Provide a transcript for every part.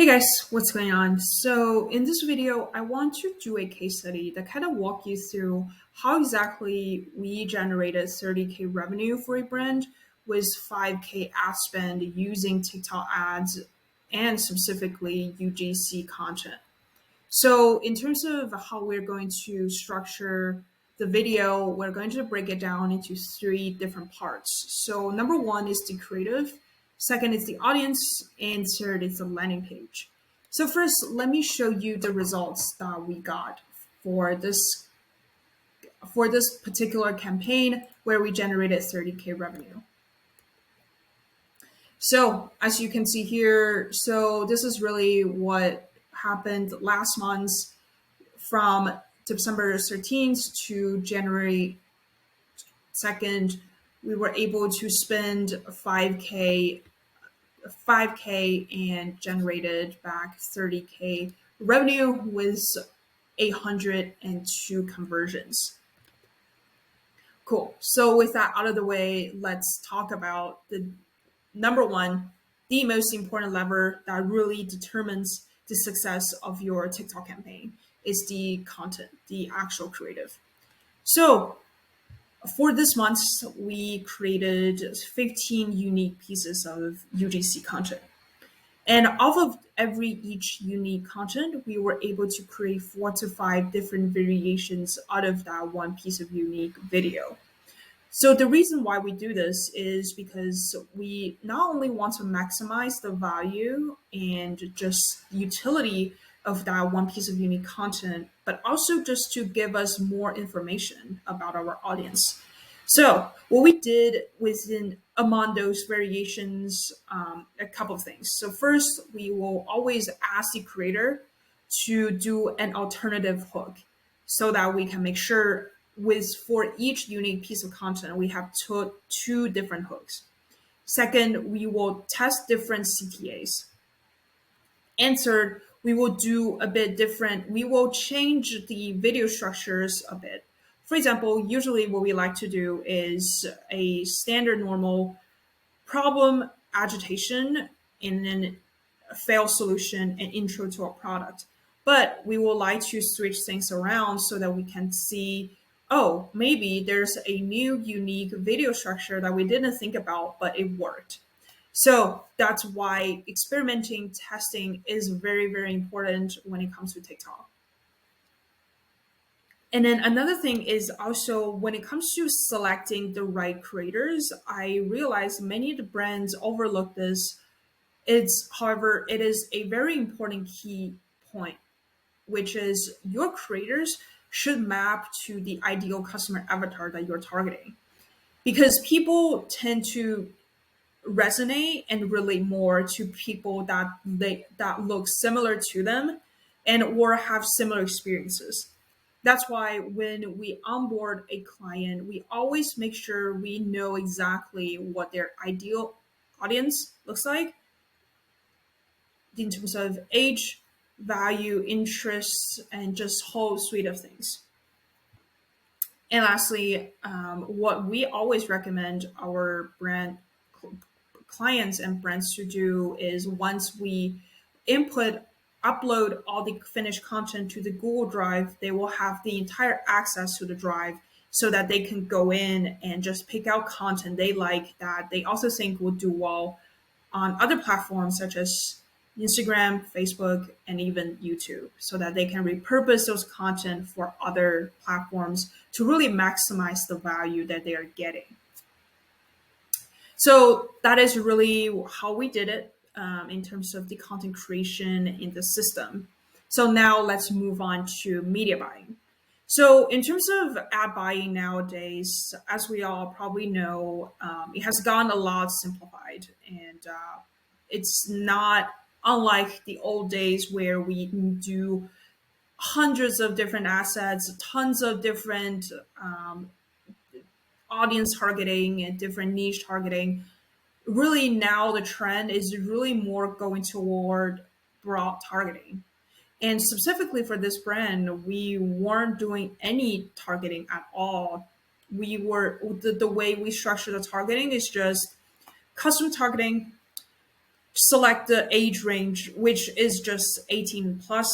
Hey guys, what's going on? So in this video, I want to do a case study that kind of walk you through how exactly we generated 30K revenue for a brand with 5K ad spend using TikTok ads and specifically UGC content. So in terms of how we're going to structure the video, we're going to break it down into three different parts. So number one is the creative, second is the audience, and third is the landing page. So first, let me show you the results that we got for this particular campaign where we generated 30K revenue. So as you can see here, so this is really what happened last month from December 13th to January 2nd. We were able to spend 5K and generated back 30K revenue with 802 conversions. Cool. So with that out of the way, let's talk about the number one, the most important lever that really determines the success of your TikTok campaign is the content, the actual creative. So for this month, we created 15 unique pieces of UGC content. And off of each unique content, we were able to create 4 to 5 different variations out of that one piece of unique video. So the reason why we do this is because we not only want to maximize the value and just utility of that one piece of unique content, but also just to give us more information about our audience. So what we did among those variations, a couple of things. So first, we will always ask the creator to do an alternative hook so that we can make sure for each unique piece of content, we have two different hooks. Second, we will test different CTAs. And third, we will do a bit different. We will change the video structures a bit. For example, usually what we like to do is a standard normal problem, agitation, and then a fail solution and intro to our product. But we would like to switch things around so that we can see, oh, maybe there's a new unique video structure that we didn't think about, but it worked. So that's why experimenting, testing is very, very important when it comes to TikTok. And then another thing is also when it comes to selecting the right creators, I realize many of the brands overlook this. However, it is a very important key point, which is your creators should map to the ideal customer avatar that you're targeting. Because people tend to resonate and relate more to people that look similar to them and or have similar experiences. That's why when we onboard a client, we always make sure we know exactly what their ideal audience looks like in terms of age, value, interests, and just whole suite of things. And lastly, what we always recommend our brand clients and brands to do is once we upload all the finished content to the Google Drive, they will have the entire access to the drive so that they can go in and just pick out content they like that they also think will do well on other platforms such as Instagram, Facebook, and even YouTube, so that they can repurpose those content for other platforms to really maximize the value that they are getting. So that is really how we did it in terms of the content creation in the system. So now let's move on to media buying. So in terms of ad buying nowadays, as we all probably know, it has gotten a lot simplified, and it's not unlike the old days where we can do hundreds of different assets, tons of different audience targeting and different niche targeting. Really now the trend is really more going toward broad targeting. And specifically for this brand, we weren't doing any targeting at all. The way we structure the targeting is just custom targeting, select the age range, which is just 18 plus.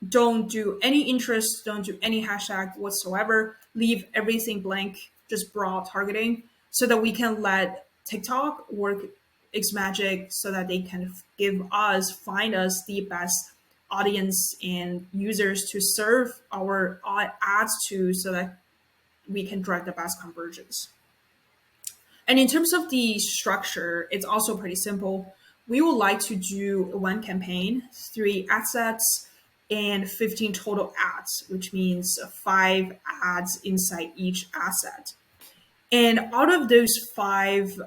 Don't do any interest, don't do any hashtag whatsoever. Leave everything blank, just broad targeting, so that we can let TikTok work its magic so that they can find us the best audience and users to serve our ads to, so that we can drive the best conversions. And in terms of the structure, it's also pretty simple. We would like to do one campaign, three ad sets, and 15 total ads, which means five ads inside each asset. And out of those five,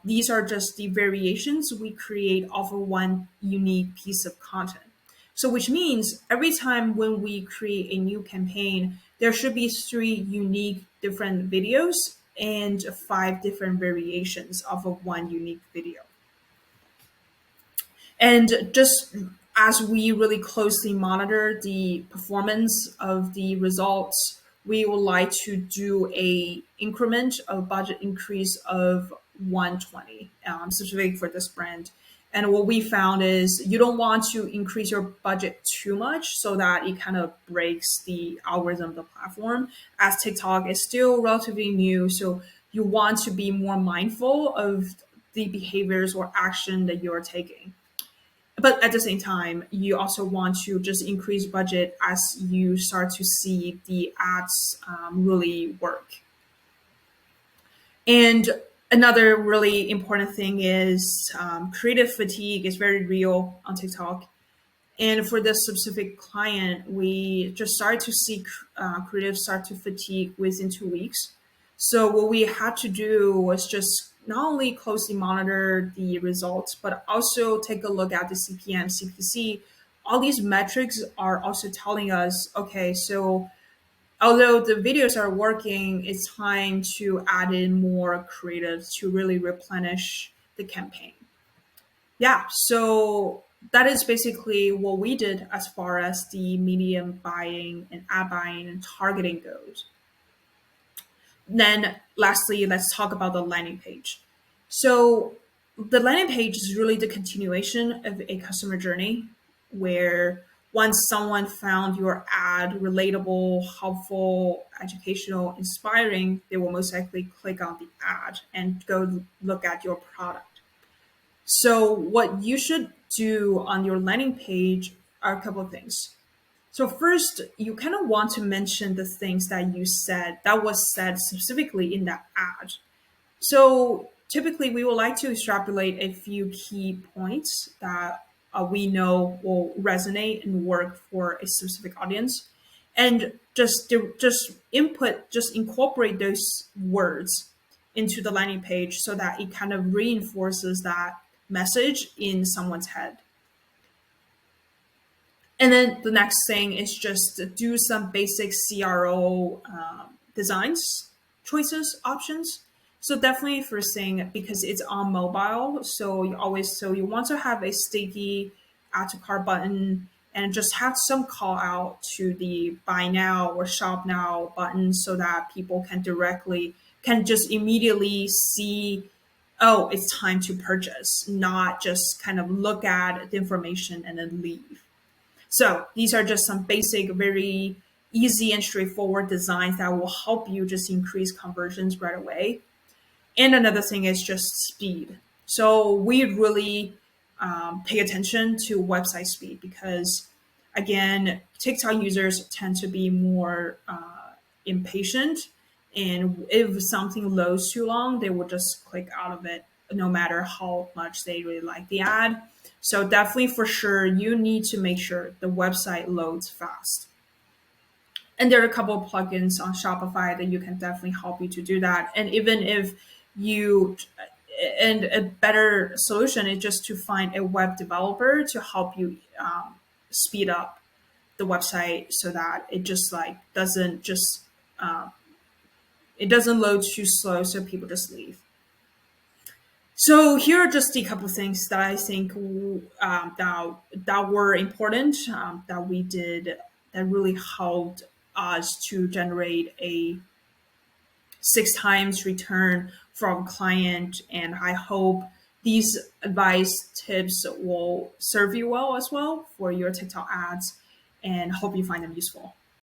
these are just the variations we create off of one unique piece of content. So, which means every time when we create a new campaign, there should be three unique different videos and five different variations of a one unique video. And just as we really closely monitor the performance of the results, we would like to do a increment of budget increase of 120, specifically for this brand. And what we found is you don't want to increase your budget too much so that it kind of breaks the algorithm of the platform, as TikTok is still relatively new. So you want to be more mindful of the behaviors or action that you're taking. But at the same time, you also want to just increase budget as you start to see the ads really work. And another really important thing is creative fatigue is very real on TikTok. And for this specific client, we just started to see creatives start to fatigue within 2 weeks. So what we had to do was just not only closely monitor the results, but also take a look at the CPM, CPC. All these metrics are also telling us, okay, so although the videos are working, it's time to add in more creative to really replenish the campaign. Yeah, so that is basically what we did as far as the medium buying and ad buying and targeting goes. Then lastly, let's talk about the landing page. So the landing page is really the continuation of a customer journey where once someone found your ad relatable, helpful, educational, inspiring, they will most likely click on the ad and go look at your product. So what you should do on your landing page are a couple of things. So first, you kind of want to mention the things that was said specifically in that ad. So typically, we would like to extrapolate a few key points that we know will resonate and work for a specific audience, and just incorporate those words into the landing page so that it kind of reinforces that message in someone's head. And then the next thing is just to do some basic CRO designs, choices, options. So definitely first thing, because it's on mobile, so you want to have a sticky add to cart button and just have some call out to the buy now or shop now button so that people can just immediately see, oh, it's time to purchase, not just kind of look at the information and then leave. So these are just some basic, very easy and straightforward designs that will help you just increase conversions right away. And another thing is just speed. So we really pay attention to website speed because, again, TikTok users tend to be more impatient. And if something loads too long, they will just click out of it no matter how much they really like the ad. So definitely for sure, you need to make sure the website loads fast. And there are a couple of plugins on Shopify that you can definitely help you to do that. And even if you, and a better solution is just to find a web developer to help you speed up the website so that it just like doesn't just it doesn't load too slow so people just leave. So here are just a couple of things that I think that were important that we did that really helped us to generate a 6 times return from client, and I hope these advice tips will serve you well as well for your TikTok ads, and hope you find them useful.